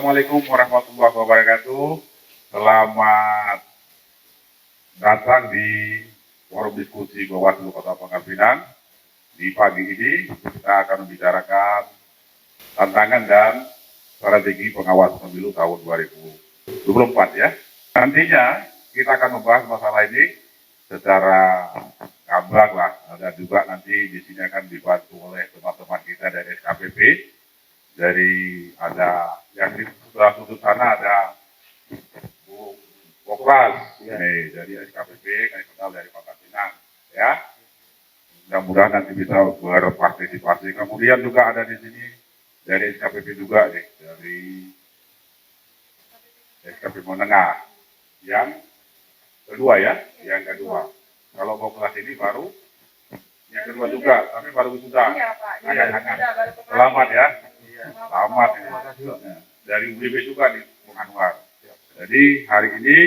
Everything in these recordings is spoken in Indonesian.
Assalamualaikum warahmatullahi wabarakatuh. Selamat datang di forum diskusi Bawaslu Kota Pangkal Pinang. Di pagi ini kita akan membicarakan tantangan dan strategi pengawas pemilu tahun 2024 ya. Nantinya kita akan membahas masalah ini secara gamblang lah, dan juga nanti di sini akan dibantu oleh teman-teman kita dari SKPP. Dari ada yang di sebelah sudut sana ada Bu Pokras, ya. Nih dari SKPP, kami kenal dari Pangkal Pinang, ya. Mudah-mudahan nanti bisa berpartisipasi. Kemudian juga ada di sini dari SKPP juga nih, dari SKPP Menengah. Yang kedua ya, yang kedua. Kalau mau kelas ini baru, yang kedua juga, tapi baru sudah. Iya, Pak. Selamat ya. Selamat ya. Dari UDB juga nih, Bung Anwar. Jadi hari ini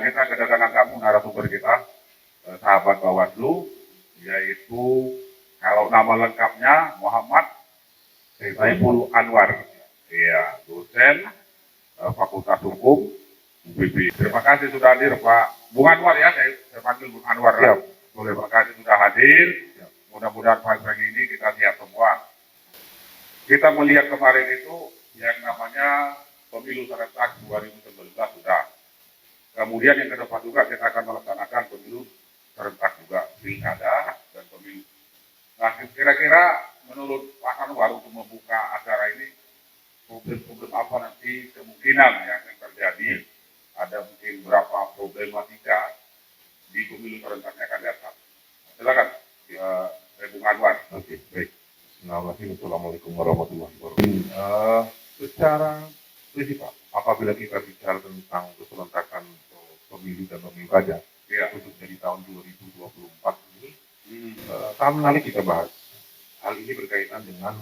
kita kedatangan tamu narasumber kita, sahabat Bawaslu, yaitu kalau nama lengkapnya Muhammad Saiful Anwar, ya dosen Fakultas Hukum UPB. Terima kasih sudah hadir Pak Bung Anwar ya, saya panggil Bung Anwar. Ya. Terima kasih sudah hadir. Mudah-mudahan pagi ini kita siap semua. Kita melihat kemarin itu yang namanya pemilu serentak 2019 sudah. Kemudian yang ke depan juga kita akan melaksanakan pemilu serentak juga, pilkada dan pemilu. Nah, kira-kira menurut Pak Anwar untuk membuka acara ini, problem-problem apa nanti kemungkinan yang terjadi? Ada mungkin berapa problematika di pemilu serentaknya akan datang. Silakan, Bung Anwar. Oke, baik. Assalamualaikum warahmatullahi wabarakatuh. Secara prinsipal, apabila kita bicara tentang keserentakan pemilu dan pilkada, ya, khususnya di tahun 2024 ini, tahun lalu kita bahas. Hal ini berkaitan dengan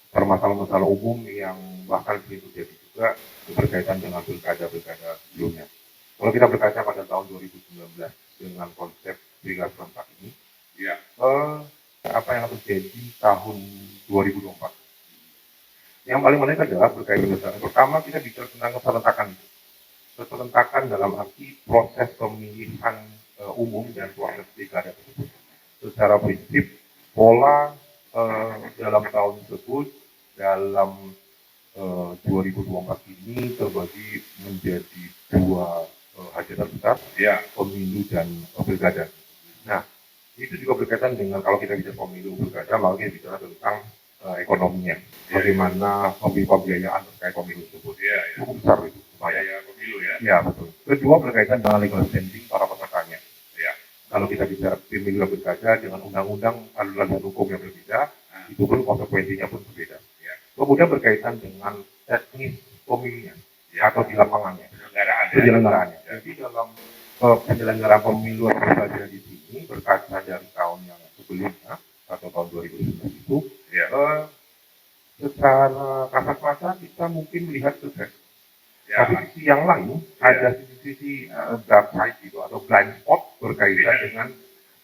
permasalahan-masalah umum yang bahkan sering terjadi juga berkaitan dengan pilkada-pilkada sebelumnya. Kalau kita berkaca pada tahun 2019 dengan konsep pilkada serentak ini, ya, apa yang terjadi tahun 2024. Yang paling menarik adalah berkaitan dengan pertama kita bicara tentang keserentakan. Keserentakan dalam arti proses pemilihan umum dan proses pilkada tersebut. Secara prinsip pola dalam tahun tersebut dalam 2024 ini terbagi menjadi dua hajatan besar, ya, pemilu dan pilkada. Nah, itu juga berkaitan dengan kalau kita bicara pemilu pilkada, maka kita bicara tentang ekonominya, bagaimana pembiayaan terkait pemilu tersebut. Cukup besar itu. Biaya pemilu ya. Ya betul. Kedua berkaitan dengan legal standing para pesertanya. Ya. Kalau kita bicara pemilu dan pilkada dengan undang-undang alunan hukum yang berbeda, itu pun konsekuensinya pun berbeda. Ya. Kemudian berkaitan dengan teknis pemilunya atau di lapangannya, penyelenggaraannya. Ya. Jadi dalam penyelenggaraan pemilu dan pilkada di sini berkaca dari tahun yang sebelumnya atau tahun 2019 itu, ya, secara kasat mata kita mungkin melihat sukses. Ya. Tapi sisi yang lain ada sisi dark side itu atau blind spot berkaitan dengan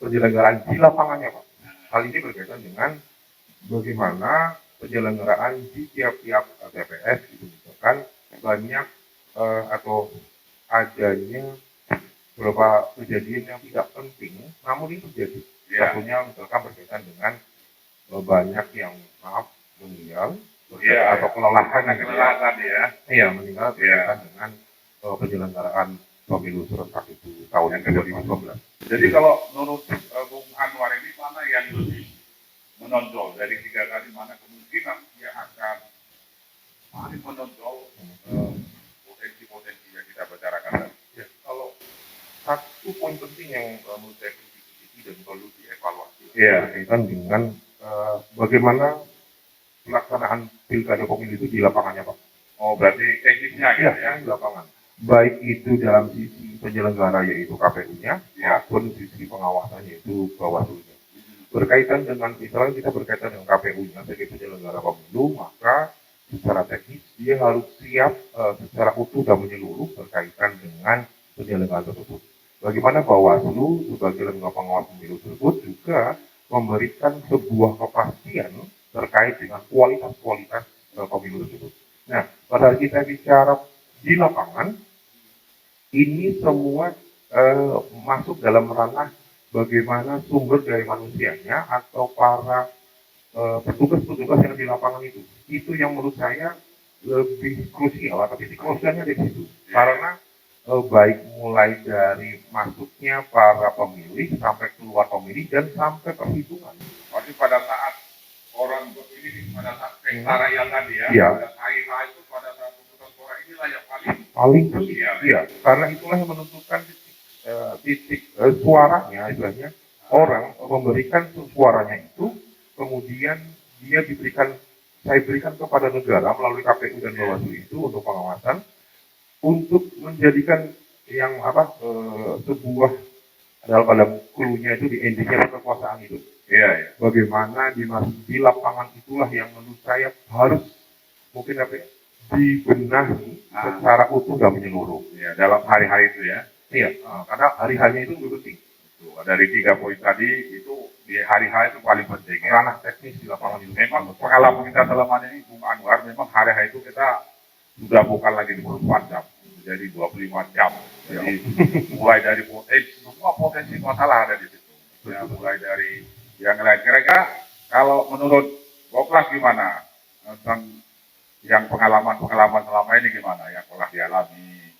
penyelenggaraan di lapangannya, Pak. Hal ini berkaitan dengan bagaimana penyelenggaraan di tiap-tiap TPS itu misalkan banyak atau adanya beberapa kejadian yang tidak penting, namun ini terjadi. Ya. Satunya misalkan berkaitan dengan banyak yang meninggal ya, atau kelelahan ya. Iya, meninggal berkaitan dengan penyelenggaraan pemilu serentak itu tahun yang ke-2019. Jadi kalau menurut Bung Anwar ini mana yang lebih menonjol dari tiga tadi, mana kemungkinan dia akan paling menonjol potensi-potensi yang kita bicarakan tadi? Ya, kalau satu poin penting yang menurut saya kritik dan perlu dievaluasi berkaitan dengan bagaimana pelaksanaan pilkada pemilu itu di lapangannya, Pak. Oh, berarti teknisnya ya, di lapangan. Baik itu dalam sisi penyelenggara yaitu KPU-nya, ya, maupun sisi pengawasan yaitu Bawaslu-nya. Berkaitan dengan misalnya kita berkaitan dengan KPU-nya sebagai penyelenggara pemilu, maka secara teknis dia harus siap secara utuh dan menyeluruh berkaitan dengan penyelenggaraan tersebut. Bagaimana Bawaslu sebagai lembaga pengawas pemilu tersebut juga memberikan sebuah kepastian terkait dengan kualitas pemilu tersebut. Nah, pada saat kita bicara di lapangan, ini semua masuk dalam ranah bagaimana sumber daya manusianya atau para petugas-petugas yang di lapangan itu yang menurut saya lebih krusial atau titik krusialnya di situ karena baik mulai dari masuknya para pemilih sampai keluar pemilih dan sampai perhitungan. Berarti pada saat orang ini pada saat pesta rakyat tadi ya, Iya. pada hari itu pada saat pemungutan suara inilah yang Paling krusial. iya, karena itulah yang menentukan titik suaranya istilahnya orang memberikan suaranya itu kemudian dia saya berikan kepada negara melalui KPU dan Bawaslu itu untuk pengawasan untuk menjadikan yang sebuah pada clue-nya itu di endingnya kekuasaan itu. Iya, iya. Bagaimana di lapangan itulah yang menurut saya harus mungkin dibenahi secara utuh dan menyeluruh. Ya, dalam hari-hari itu ya. Iya, karena hari-harinya itu lebih penting. Dari 3 poin tadi itu di hari-hari itu paling penting ya. Ranah teknis di lapangan itu. Memang pengalaman kita selama ini Bung Anwar, memang hari-hari itu kita sudah bukan lagi 24 jam, jadi 25 jam. Jadi mulai dari semua potensi masalah ada di situ. Ya, mulai dari yang lain. Kira-kira kalau menurut Boklas gimana tentang yang pengalaman-pengalaman selama ini gimana yang telah dialami?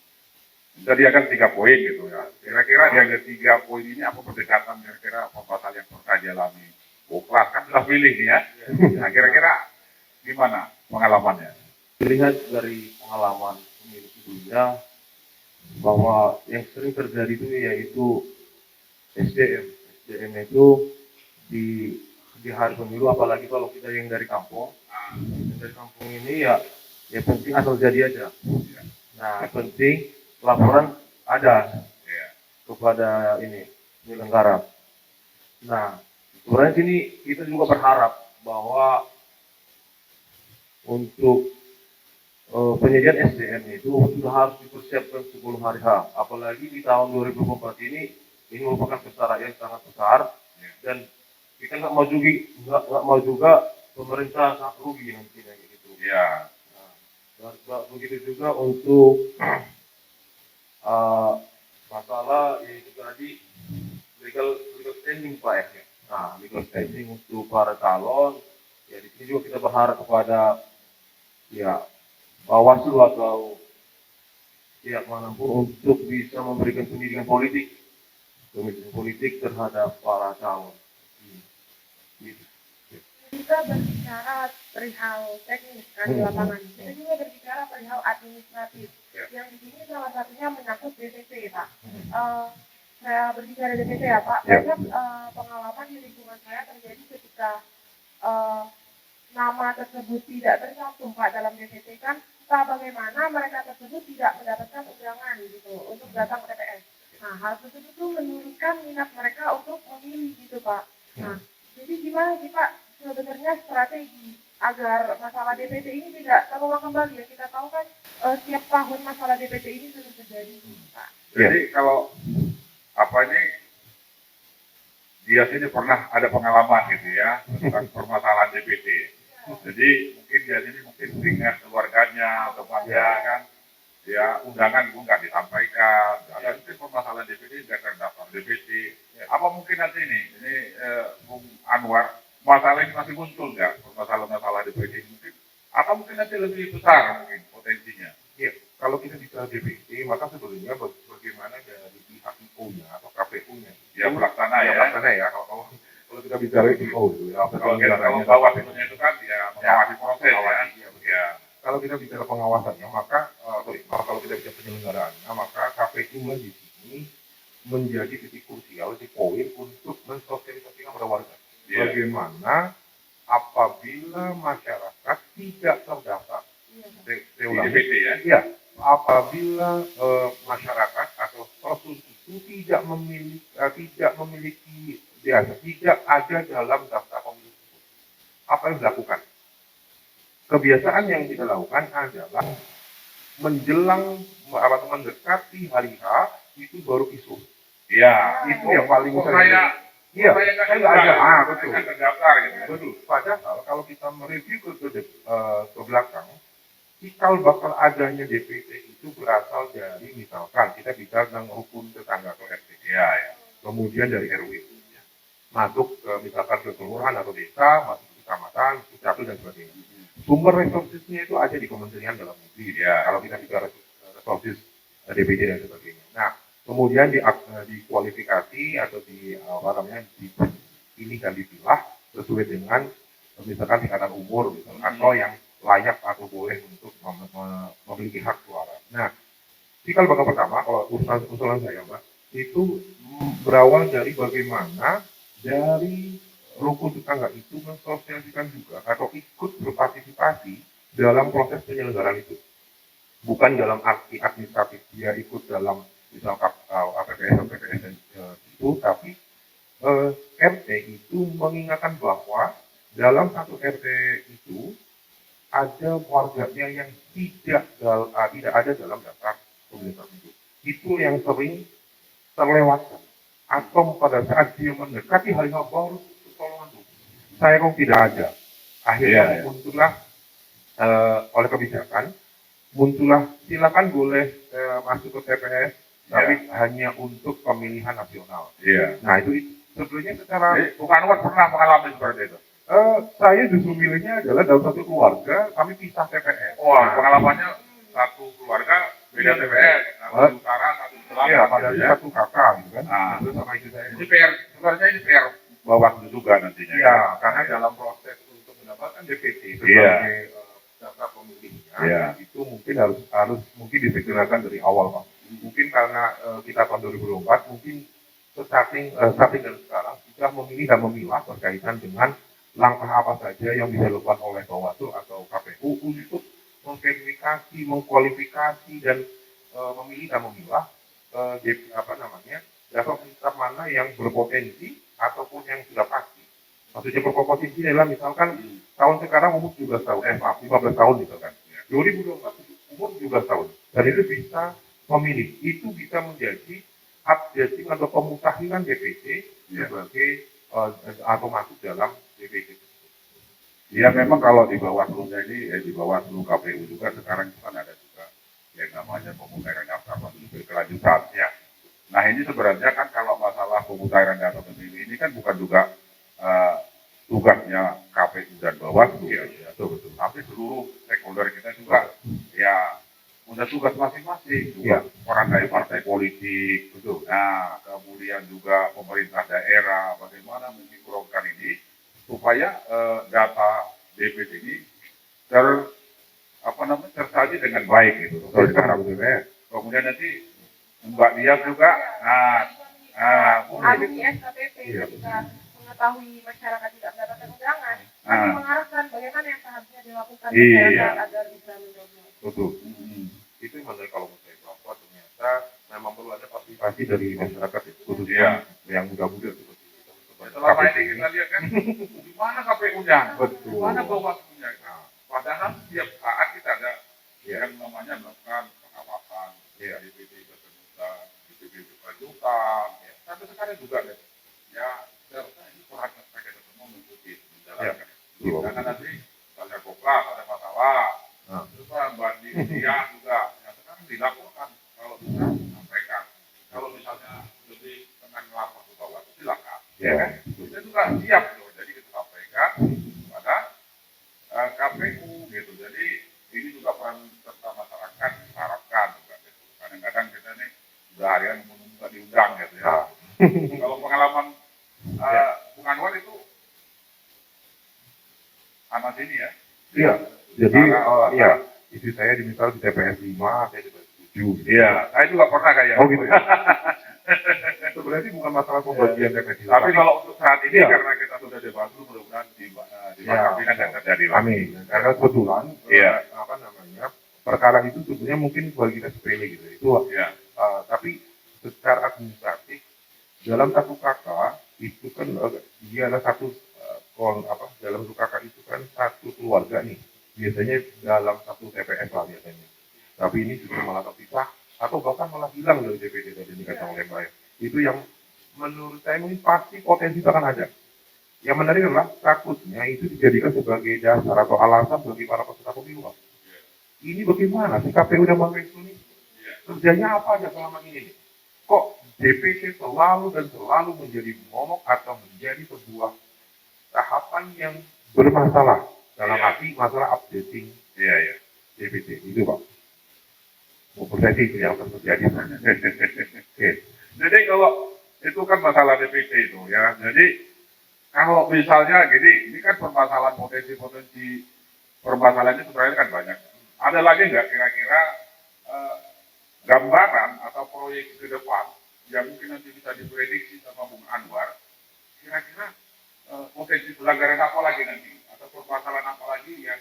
Tadi akan 3 poin gitu ya. Kira-kira yang ketiga poin ini apa pendekatan kira-kira pasal yang pernah dialami Boklas kan sudah pilih nih ya. Nah kira-kira gimana pengalamannya? Dilihat dari pengalaman pemilu sebelumnya bahwa yang sering terjadi itu yaitu SDM itu di hari pemilu, apalagi kalau kita yang dari kampung ini ya penting asal jadi aja. Nah penting laporan ada kepada penyelenggara. Nah sebenarnya sini kita juga berharap bahwa untuk penyediaan SDM itu sudah harus dipersiapkan sebelum hari H. Apalagi di tahun 2024 ini merupakan pesta rakyat yang sangat besar dan kita nggak mau juga pemerintah sangat rugi nantinya gitu. Ya. Nah, begitu juga untuk masalah yaitu tadi legal standing Pak ya. Nah, legal standing untuk para calon ya di sini juga kita berharap kepada Bawaslu atau pihak manapun untuk bisa memberikan pendidikan politik terhadap para calon. Kita berbicara perihal teknis kan di lapangan. Kita juga berbicara perihal administratif. Yang di sini salah satunya menyangkut DPT, Pak. Saya berbicara DPT ya, Pak. Banyak pengalaman di lingkungan saya terjadi ketika nama tersebut tidak tercantum Pak dalam DPT kan. Entah bagaimana mereka tersebut tidak mendapatkan undangan gitu untuk datang ke TPS. Nah, hal tersebut itu menurunkan minat mereka untuk memilih gitu Pak. Nah, jadi gimana sih Pak sebenarnya strategi agar masalah DPT ini tidak terulang kembali ya? Kita tahu kan setiap tahun masalah DPT ini terus terjadi Pak. Jadi kalau dia sini pernah ada pengalaman gitu ya tentang permasalahan DPT. Jadi mungkin dia ini ingat keluarganya atau kan ya undangan itu nggak disampaikan, ada mungkin permasalahan DPT nggak terdaftar DPT. Apa mungkin nanti ini Bung Anwar masalah ini masih muncul nggak permasalahan DPT mungkin atau mungkin nanti lebih besar mungkin potensinya? Iya, kalau kita bicara DPT maka sebetulnya bagaimana dari pihak IO-nya atau KPU-nya Ya pelaksana ya. Kalau kita bicara IO itu ya, kalau Bawaslu itu kan ya mengawasi proses ya. Kalau kita bicara pengawasannya maka kalau kita bicara penyelenggaraannya maka KPU di sini menjadi titik krusial, titik poin untuk mensosialisasikan kepada warga. Bagaimana apabila masyarakat tidak terdaftar? DPT ya? Iya, apabila masyarakat atau person itu tidak memiliki tidak ada dalam daftar pemilih, apa yang dilakukan? Kebiasaan yang kita lakukan adalah menjelang mendekati hari H itu baru isu. Iya. Itu yang paling sering. Iya, saya nggak ada. Betul. Terdaftar gitu. Betul. Padahal kalau kita mereview ke belakang, cikal bakal adanya DPT itu berasal dari misalkan kita bicara tentang rukun tetangga atau RT, Iya, ya. kemudian dari RW, masuk ke misalkan ke kelurahan atau desa, masuk ke kecamatan, dukcapil dan sebagainya. Sumber resourcesnya itu ada di Kementerian Dalam Negeri, Ya. kalau kita bicara resources DPT dan sebagainya. Nah, kemudian dikualifikasi atau dipilih dan dipilah sesuai dengan misalkan tingkatan umur atau yang layak atau boleh untuk memiliki hak suara. Nah, cikal bakal pertama kalau usulan saya Mbak itu berawal dari bagaimana dari rukun tetangga itu mensosialisasikan juga atau ikut berpartisipasi dalam proses penyelenggaraan itu. Bukan dalam arti administratif dia ikut dalam misal APPS atau PPS itu, tapi RT itu mengingatkan bahwa dalam satu RT itu ada warganya yang tidak ada dalam daftar pemilih tertentu. Itu yang sering terlewatkan. Atau pada saat dia mendekati hal-hal baru pertolongan itu, saya kok tidak ada. Akhirnya muncullah oleh kebijakan, muncullah silakan boleh masuk ke TPS, tapi hanya untuk pemilihan nasional. Iya. Nah itu sebenarnya secara Jadi, Bung Anwar pernah mengalami seperti itu. saya justru milihnya adalah dalam satu keluarga kami pisah TPS. Wah, pengalamannya satu keluarga beda TPS, satu di utara, satu di selatan. Iya, gitu padahal ya. satu kakak gitu kan. Nah. Terus sama itu saya. Ini PR, sebenarnya ini PR Bawaslu juga nantinya. Iya, karena dalam proses untuk mendapatkan DPT sebagai Iya. daftar pemilihnya, Iya. itu mungkin harus mungkin disegerakan dari awal Pak. Mungkin karena kita tahun 2024 mungkin starting dari sekarang sudah memilih dan memilah berkaitan dengan langkah apa saja yang bisa dilakukan oleh Bawaslu atau KPU untuk memverifikasi, mengkualifikasi dan memilih dan memilah daftar pemilih mana yang berpotensi ataupun yang sudah pasti. Maksudnya berpotensi adalah misalkan tahun sekarang umur 17 tahun, 15 tahun misalkan. 2024 umur 17 tahun. Dan itu bisa memilih. Itu bisa menjadi updating atau pemutahiran DPT sebagai atau masuk dalam DPT. Ya memang kalau di Bawaslu-nya ini, di Bawaslu KPU juga sekarang kan ada juga yang namanya pemutahiran daftar pemilih berkelanjutan. Ya. Nah ini sebenarnya kan kalau masalah pemutahiran daftar pemilih ini kan bukan juga tugasnya KPU dan Bawaslu, ya, betul. Tapi seluruh stakeholder kita juga ya punya tugas masing-masing, juga orang dari partai politik, betul. Nah kemudian juga pemerintah daerah bagaimana mensinkronkan ini supaya data DPT ini tersaji dengan baik gitu. Kemudian nanti Mbak Dias juga, alumni SKPP ketika mengetahui masyarakat tidak mendapatkan undangan, kami mengarahkan bagaimana yang seharusnya dilakukan masyarakat agar bisa menjawab. Betul. Itu yang menarik kalau menurut saya bahwa ternyata memang perlu ada partisipasi dari masyarakat khususnya yang muda-muda seperti itu. Selama ini kita lihat kan di mana KPU-nya, Betul. di mana Bawaslu-nya. Padahal setiap saat kita ada yang namanya melakukan pengawasan, DPT berkelanjutan, DPT berkelanjutan, sampai sekarang juga ya seharusnya ini peran mereka semua mengikuti menjalankan. Karena nanti misalnya Koplas ada masalah, terus Mbak Dia juga yang sekarang dilaporkan kalau bisa sampaikan. Kalau misalnya lebih tentang lapor ke Bawaslu silakan. Ya kan? Kita juga siap loh. Jadi kita sampaikan pada KPU gitu. Jadi ini juga peran serta masyarakat harapkan juga. Gitu. Kadang-kadang kita nih udah harian menunggu diundang gitu ya. Kalau pengalaman Bung Anwar itu anak sini ya. Iya. Jadi istri saya diminta di TPS 5, saya di TPS 7. Iya, saya juga pernah kayak. Oh gitu ya. Sebenarnya bukan masalah pembagian TPS 5. Tapi kalau untuk saat ini karena kita sudah di Bawaslu, mudah-mudahan di kabinet yang terjadi. Amin. Karena kebetulan perkara itu sebenarnya mungkin bagi kita sepele gitu. Itu tapi secara administratif dalam satu kakak itu kan dia adalah satu dalam satu kakak itu kan satu keluarga nih. Biasanya dalam satu TPS lah biasanya. Tapi ini juga malah terpisah atau bahkan malah hilang dari DPT tadi dikatakan oleh Mbak. Itu yang menurut saya mungkin pasti potensi itu akan ada. Yang menarik adalah takutnya itu dijadikan sebagai dasar atau alasan bagi para peserta pemilu. ini bagaimana sih KPU dan Bawaslu ini kerjanya apa aja selama ini? Kok DPT selalu dan selalu menjadi momok atau menjadi sebuah tahapan yang bermasalah dalam arti masalah updating DPT itu Pak. Persepsi itu yang terjadi. Oke. Jadi kalau itu kan masalah DPT itu ya. Jadi kalau misalnya gini, ini kan permasalahan potensi permasalahan ini sebenarnya kan banyak. Ada lagi nggak kira-kira gambaran atau proyek ke depan yang mungkin nanti bisa diprediksi sama Bung Anwar, kira-kira potensi pelanggaran apa lagi nanti atau permasalahan apa lagi yang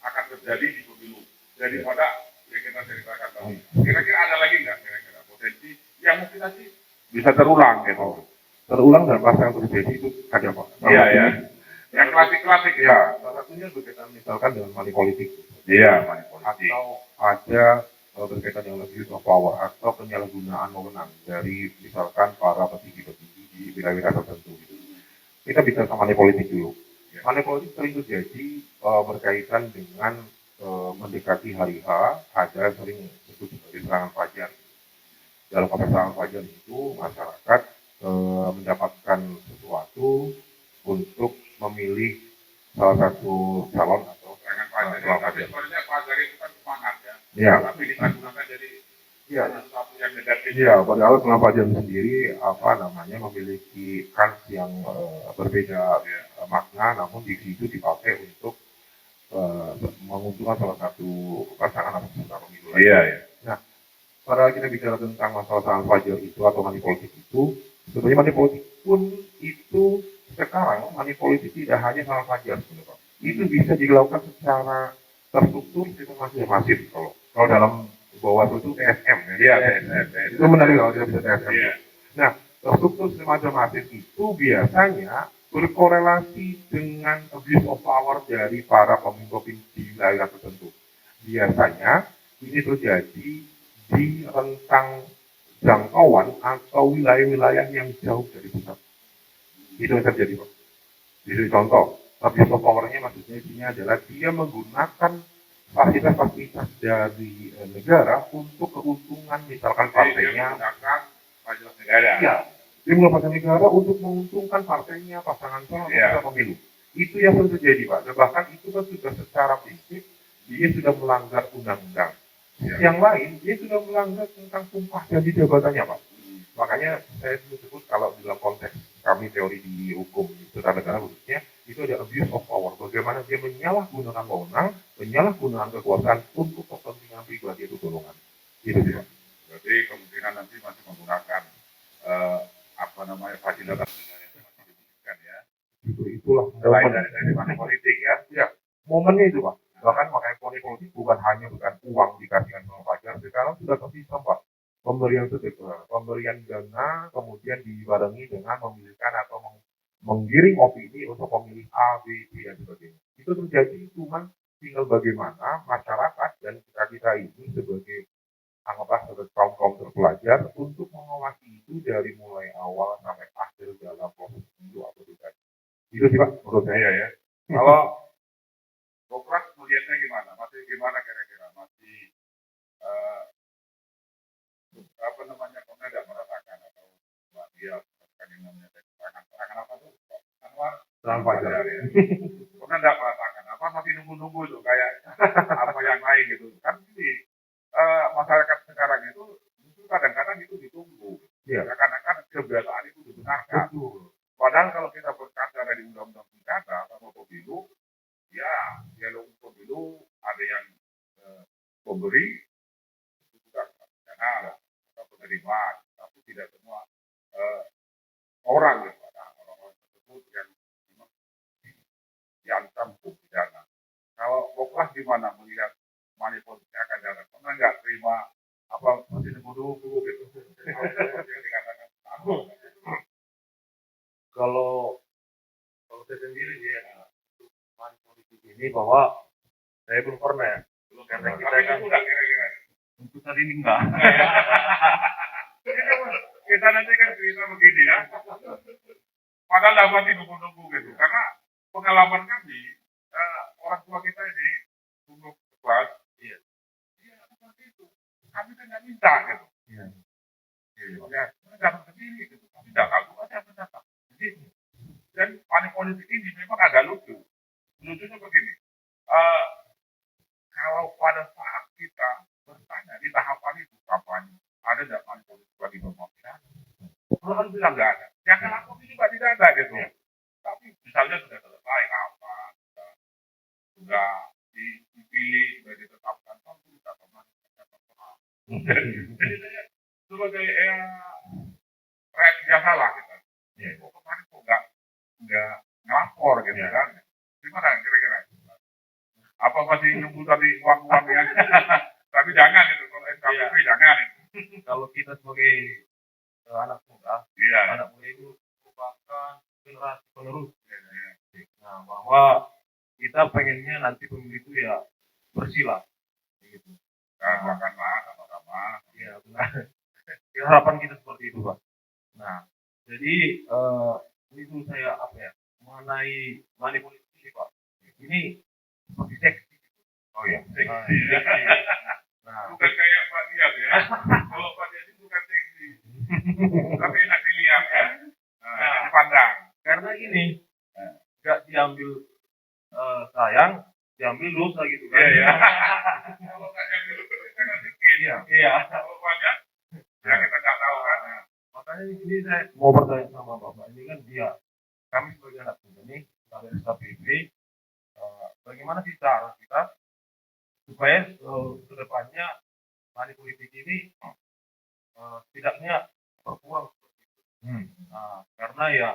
akan terjadi di pemilu daripada yang kita ceritakan tadi. Kira-kira ada lagi nggak kira-kira potensi yang mungkin nanti bisa terulang gitu? Terulang dan pas yang terjadi itu ada Pak. Iya ya. Yang klasik-klasik ya. Salah satunya berkaitan misalkan dengan money politik. Iya, money politik. Atau ada berkaitan dengan abuse of power atau penyalahgunaan wewenang dari misalkan para petinggi-petinggi di wilayah tertentu. Gitu. Kita bicara sama money politik dulu. Ya. Money politik sering terjadi berkaitan dengan mendekati hari H, ada sering disebut sebagai serangan fajar. Dalam konteks serangan fajar itu masyarakat mendapatkan sesuatu untuk memilih salah satu calon atau Serangan fajar. Tapi sebenarnya fajar itu kan semangat ya. ya. Tapi digunakan jadi sesuatu yang negatif. Iya, padahal serangan fajar sendiri memiliki kans yang berbeda makna, namun di situ dipakai untuk menguntungkan salah satu pasangan atau peserta pemilu. Iya. Nah, pada kita bicara tentang masalah serangan fajar itu atau money politik itu, sebenarnya money politik pun itu sekarang money politik tidak hanya serangan fajar sebenarnya Pak. Itu bisa dilakukan secara terstruktur sistematis masif kalau dalam Bawaslu itu TSM ya. Itu menarik kalau kita bisa TSM. Iya. Nah, terstruktur semacam masif itu biasanya berkorelasi dengan abuse of power dari para pemimpin di wilayah tertentu. Biasanya ini terjadi di rentang jangkauan atau wilayah-wilayah yang jauh dari pusat. Itu yang terjadi Pak. Jadi contoh, abuse of power-nya maksudnya intinya adalah dia menggunakan fasilitas-fasilitas dari negara untuk keuntungan misalkan partainya. Fasilitas negara. Iya. Dia menggunakan negara untuk menguntungkan partainya, pasangan calon atau pemilu. Itu yang sering terjadi Pak. Dan bahkan itu kan sudah secara prinsip dia sudah melanggar undang-undang. Yang lain dia sudah melanggar tentang sumpah janji jabatannya Pak. Makanya saya sebut kalau dalam konteks kami teori di hukum tata negara khususnya itu ada abuse of power. Bagaimana dia menyalahgunakan wewenang, menyalahgunakan kekuasaan untuk kepentingan pribadi atau golongan. Itu sih Pak. Berarti kemungkinan nanti masih menggunakan fasilitas negara itu masih dibutuhkan ya. Itulah Selain dari money politik ya. Ya, momennya itu Pak. Bahkan makanya money politik bukan uang dikasihkan sama pajak, sekarang sudah tersistem Pak. Pemberian sedekah, pemberian dana, kemudian dibarengi dengan memilihkan atau menggiring opini untuk memilih A, B, C, dan sebagainya. Itu terjadi cuma tinggal bagaimana masyarakat dan kita ini sebagai anggaplah sebagai kaum terpelajar untuk mengawasi itu dari mulai awal sampai akhir dalam proses pemilu atau tidak. Itu sih Pak menurut saya ya. Kalau Bokras melihatnya gimana? Masih gimana kira-kira? Masih pernah tidak merasakan atau dia merasakan yang namanya serangan apa tuh? Serangan fajar. Ya. Pernah tidak merasakan? Apa masih nunggu-nunggu itu kayak apa yang lain gitu? Kan ini masyarakat sekarang itu kadang-kadang itu ditunggu. Iya. Kadang-kadang kebiasaan itu dibenarkan. Padahal kalau kita berkaca dari undang-undang pilkada atau pemilu, ya dialog pemilu ada yang pemberi, itu juga dana atau penerima, tapi tidak semua orang orang tersebut yang memang diancam hukum pidana. Kalau Bokras gimana melihat money politik akan jalan? Pernah nggak terima masih nunggu gitu? Yang dikatakan Kalau saya sendiri ya untuk money politik ini bahwa saya belum pernah ya. Karena kita kan udah kira-kira. untuk saat ini enggak. Kita nanti kan cerita begini ya. Padahal dapat nunggu-nunggu gitu. Karena pengalaman kami orang tua kita ini tunggu kelas, kami kan nggak minta gitu. Iya. Ya, mereka datang sendiri gitu. Tapi nggak tahu ada yang datang. Jadi, dan money politik ini memang agak lucu. Lucunya begini, eh, kalau pada saat kita bertanya di tahapan itu kampanye, ada nggak money politik bagi pemerintahan? Kalau kan bilang nggak ada. Yang ngelakuin juga tidak ada gitu. Tapi misalnya sudah selesai apa, sudah dipilih, sudah ditetapkan, kan sudah kemarin. Jadi saya sebagai rakyat biasa lah gitu. Kok kemarin kok nggak ngelapor gitu kan? Gimana kira-kira? Apa masih nunggu tadi uang-uang ya? Tapi jangan itu, kalau SKPP jangan itu. Kalau kita sebagai anak muda, Iya. anak muda itu merupakan generasi penerus. Nah, bahwa kita pengennya nanti pemilu itu ya bersih lah, gitu. Kan makanlah sama-sama. Ya, benar. Ya, harapan kita seperti itu, Pak. Nah, jadi itu saya apa ya, mengenai money politik ini, Pak. Ini seperti seksi. Oh iya. Nah, Seksi. nah, Bukan kayak Mbak Dias ya. Kalau Mbak Dias itu bukan seksi. Tapi enak dilihat ya. Enak dipandang. karena ini nggak diambil sayang, diambil dosa gitu kan. Iya, iya. Kalau nggak yang dulu kan sedikit. Iya. Kalau banyak, ya kita nggak tahu kan. Makanya ini saya mau bertanya sama Bapak, ini kan kami sebagai anak muda nih, dari SKPB, bagaimana sih cara kita supaya ke depannya money politik ini setidaknya berkurang seperti itu. Nah, karena ya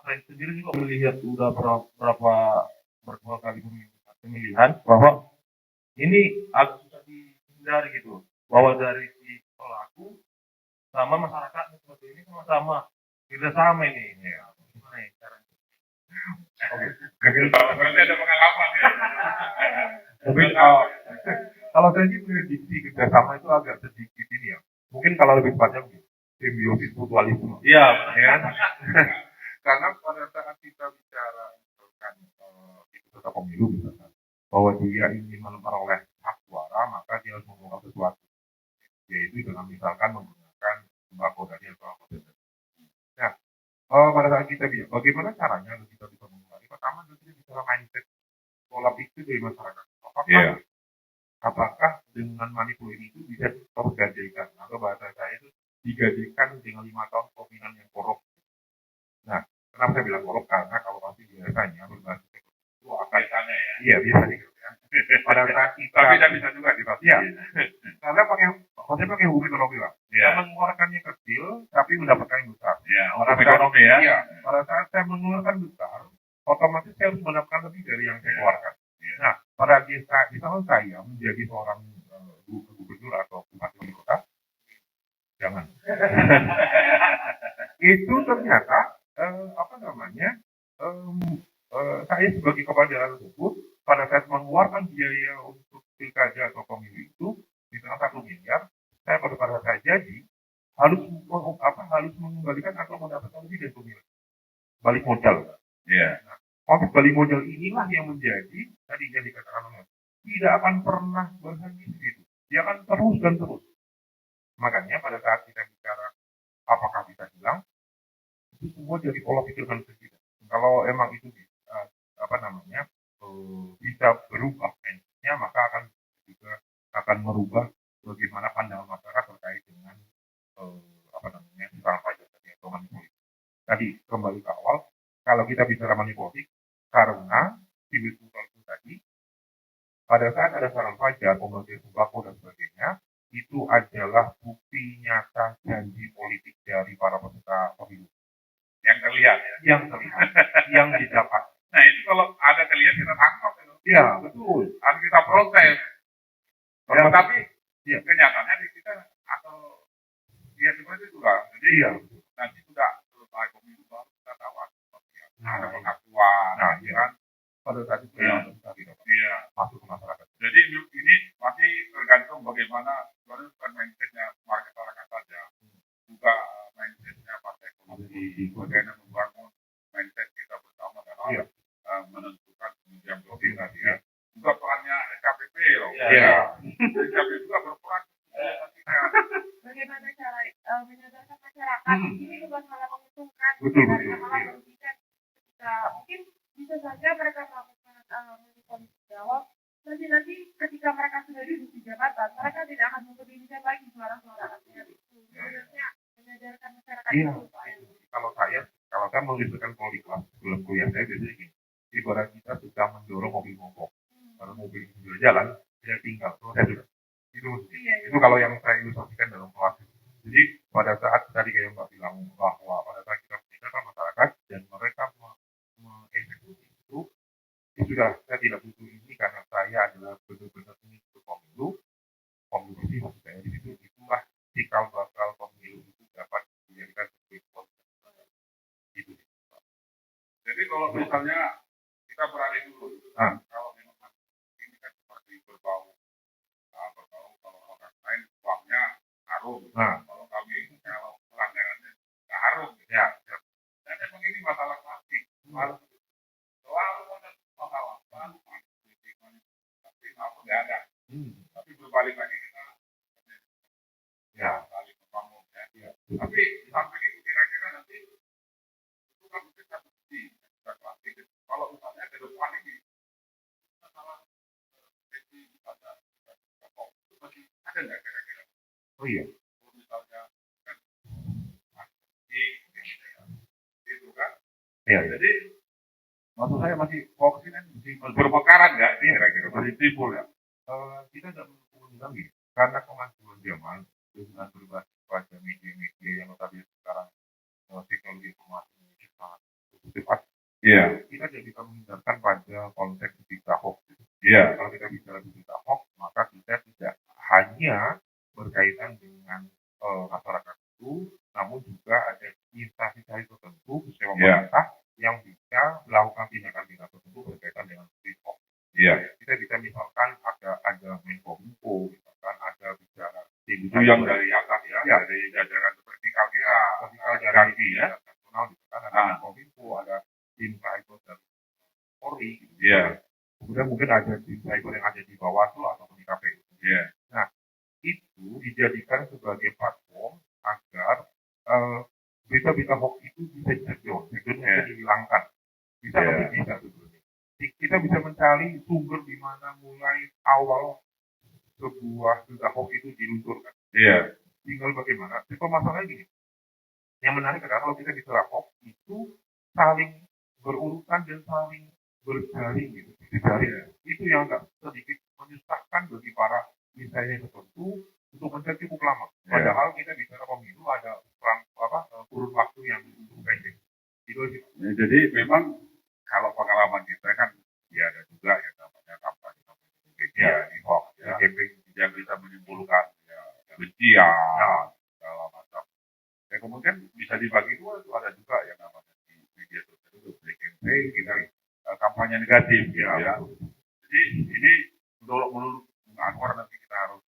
saya sendiri juga melihat udah berapa kali pemilihan bahwa ini agak susah dihindari gitu, bahwa dari si pelaku sama masyarakatnya seperti ini sama-sama kerjasama ini. Ya, gimana ya caranya? Oke. Berarti ada pengalaman ya. Tapi kalau saya sih prediksi kerjasama itu agak sedikit ini ya. Mungkin kalau lebih tepatnya simbiosis mutualisme. Iya, Ya. Karena pada saat kita bicara misalkan itu peserta pemilu misalkan bahwa dia ingin memperoleh hak suara, maka dia harus mengungkap sesuatu, yaitu dengan misalkan menggunakan sembako tadi atau apa saja. Nah, pada saat kita bicara bagaimana caranya agar kita bisa mengurangi, pertama kita bicara mindset pola pikir dari masyarakat. Apakah dengan manipulasi itu bisa tergadaikan atau bahasa saya itu digadaikan dengan 5 tahun pemimpinan yang korup. Nah, kenapa saya bilang korup? Karena kalau pasti biasanya berbasis ekonomi itu akan Biasanya ya. iya biasanya gitu ya. Pada saat kita Tapi tidak bisa juga dipasti. Iya. Karena pakai hukum ekonomi lah. Iya. Saya mengeluarkannya kecil tapi mendapatkan yang besar. Ya, orang ekonomi ya. Iya. Pada saat saya mengeluarkan besar, otomatis saya harus mendapatkan lebih dari yang saya keluarkan. Nah, pada saat misalnya saya menjadi seorang gubernur atau bupati wali kota, jangan. Itu ternyata saya sebagai kepala daerah tersebut pada saat mengeluarkan biaya untuk pilkada atau pemilu itu misalnya 1 miliar, saya pada saat jadi harus mengembalikan atau mendapatkan lebih dari 1 miliar balik modal. Iya. Nah, konteks balik modal inilah yang menjadi tadi yang dikatakan oleh tidak akan pernah berhenti di situ. Dia akan terus dan terus. Makanya pada saat kita bicara apakah bisa hilang, itu semua jadi pola pikir manusia kita. Kalau emang itu bisa berubah mindsetnya, maka akan merubah bagaimana pandangan masyarakat terkait dengan tentang pajak atau manipulasi. Tadi kembali ke awal, kalau kita bicara manipulasi, karena simbiosis mutualisme tadi, pada saat ada saran pajak, pembagian sembako dan sebagainya, itu adalah bukti nyata janji politik dari para peserta pemilu. Yang terlihat ya. Yang terlihat, yang didapat. Nah itu kalau ada terlihat kita tangkap itu. Ya, betul. Harus kita proses. Ya, tapi ya. kenyataannya di kita atau ya seperti itu lah. Jadi Iya. nanti sudah selesai pemilu baru kita tahu ada pengakuan. Nah, ya kan. Pada saat itu Iya. kita tidak Iya. masuk ke masyarakat. Jadi ini masih tergantung bagaimana sebenarnya bukan mindsetnya masyarakat saja, juga mindsetnya partai politik, bagaimana membangun mindset kita bersama dalam Iya. menentukan kemudian politik tadi ya. Juga perannya SKPP loh. Iya. Iya. SKPP juga berperan masyarakat ini bukan malah menguntungkan, Betul, dan betul, malah iya. merugikan. Ketika mungkin bisa saja mereka melakukan manipulasi jawab, nanti ketika mereka sudah duduk di jabatan, mereka tidak akan mempedulikan lagi suara-suara rakyat itu. Sebenarnya menyadarkan masyarakat Iya. itu, Pak. Kalau saya menuliskan poliklas sebelum kuliah saya biasanya gini, ibarat kita sedang mendorong mobil mogok. Kalau mobil itu sudah jalan, dia tinggal, terus saya sudah. Iya, Itu kalau yang saya ilustrasikan dalam kelas. Jadi pada saat tadi kayak Mbak bilang bahwa pada saat kita mendengarkan masyarakat dan mereka mengeksekusi itu, ya sudah, saya tidak butuh ini karena saya adalah benar-benar ini untuk pemilu bersih maksud saya di situ, itulah cikal bakal pemilu itu dapat dijadikan sebagai proses itu. Jadi kalau misalnya kita beralih dulu, kalau memang ini kan seperti berbau, kalau orang lain uangnya harum, kalau kami kalau pelanggarannya nggak harum, Ya, dan memang ini masalah klasik, selalu ada masalah, tapi nggak ada, tapi berbalik lagi kita saling membangun, ya. Tapi sampai ini kira-kira nanti itu kan mungkin satu sisi kita klasik. Kalau misalnya ke depan ini masalah sesi pada itu masih ada nggak kira-kira? oh iya, Kalau misalnya kan itu kan, iya. jadi maksud saya masih fokus ini masih bermekaran nggak sih kira-kira masih timbul ya? Kita tidak mengundang gitu, karena kemajuan zaman dengan berbasis pada media-media yang notabene sekarang teknologi informasi ini sangat cepat. Iya, Kita tidak bisa menghindarkan pada konteks berita hoax. iya, Kalau kita bicara berita hoax, maka kita tidak hanya berkaitan dengan masyarakat itu, namun juga ada instansi tertentu, misalnya pemerintah, yang bisa melakukan tindakan-tindakan tertentu berkaitan dengan berita hoax. iya. Kita bisa misalkan ada Menkominfo, misalkan ada bicara Itu yang dari atas ya, dari jajaran seperti KPA, Ganti ya. nasional, misalkan ada Menkominfo, ada tim cyber dari Polri, gitu. Iya, Kemudian mungkin ada tim cyber yang ada di Bawaslu ataupun di KPU. iya, Nah, itu dijadikan sebagai platform agar berita-berita hoax itu bisa di-take-down, bisa dihilangkan. Bisa tapi bisa sebetulnya. Kita bisa mencari sumber di mana mulai awal sebuah berita hoax itu diluncurkan. iya, Tinggal bagaimana. Masalahnya gini. Yang menarik adalah kalau kita bicara hoax itu saling berurutan dan saling berjaring gitu. Itu yang agak sedikit menyusahkan bagi para misalnya tertentu untuk mencari cukup lama. Padahal kita bicara pemilu ada kurun waktu yang cukup pendek. Itu sih. Jadi memang kalau pengalaman kita kan ya ada juga yang namanya kampanye media di hoax ya, yang bisa menimbulkan kebencian segala macam. Ya kemudian bisa dibagi dua, itu ada juga yang namanya di media sosial itu black campaign, kita kampanye negatif ya. Jadi ini menurut Anwar nanti kita harus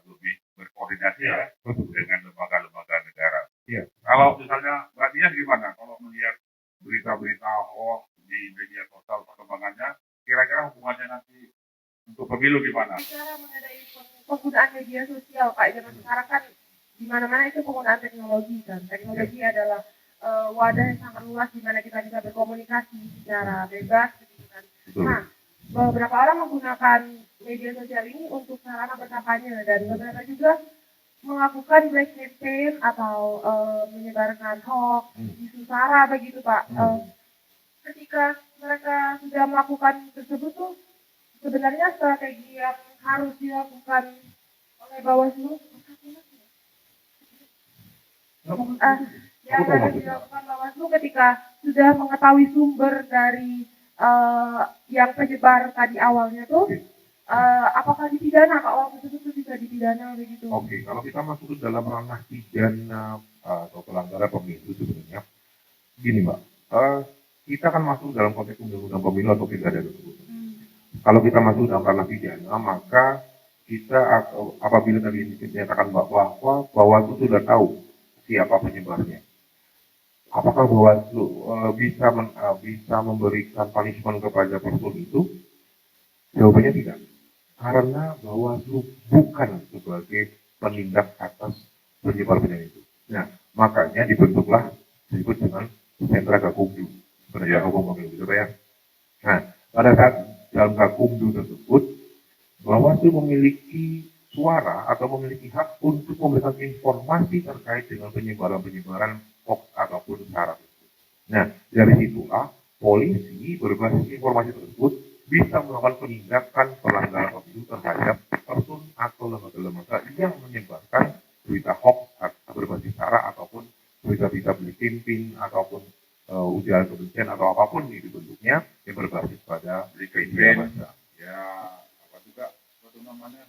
lebih berkoordinasi ya dengan lembaga-lembaga negara. Iya. Kalau misalnya Mbak Dian gimana kalau melihat berita-berita hoax di media sosial perkembangannya, kira-kira hubungannya nanti untuk pemilu gimana? Bicara mengenai penggunaan media sosial, Pak, zaman sekarang kan di mana-mana itu penggunaan teknologi kan. Teknologi adalah wadah yang sangat luas di mana kita bisa berkomunikasi secara bebas gitu kan. Nah, beberapa orang menggunakan media sosial ini untuk sarana berkampanye dan beberapa juga melakukan black campaign atau menyebarkan hoax, isu sara begitu, Pak. Ketika mereka sudah melakukan tersebut tuh sebenarnya strategi yang harus dilakukan oleh Bawaslu yang harus dilakukan Bawaslu ketika sudah mengetahui sumber dari yang penyebar tadi awalnya tuh apakah dipidana, Pak? Waktu itu bisa dipidana begitu. Oke, kalau kita masuk ke dalam ranah pidana atau pelanggaran pemilu sebenarnya gini Mbak, kita akan masuk dalam konteks undang-undang pemilu atau pilkada tersebut. Kalau kita masuk dalam ranah pidana, maka kita apabila tadi dinyatakan bahwa Bawaslu sudah tahu siapa penyebarnya, apakah Bawaslu bisa memberikan punishment kepada person itu? Jawabannya tidak, karena Bawaslu bukan sebagai penindak atas penyebar itu. Nah, Makanya dibentuklah disebut dengan sentra Gakumdu, penegak hukum pemilu, gitu ya. Nah, pada saat dalam Gakumdu tersebut, Bawaslu memiliki suara atau memiliki hak untuk memberikan informasi terkait dengan penyebaran-penyebaran hoax ataupun sara tersebut. Nah, dari situlah polisi berbasis informasi tersebut bisa melakukan penindakan pelanggaran pemilu terhadap person atau lembaga-lembaga yang menyebarkan berita hoax atau berbasis sara ataupun berita-berita beli ataupun ujaran kebencian atau apapun itu bentuknya yang berbasis pada media massa. Ya, apa juga itu namanya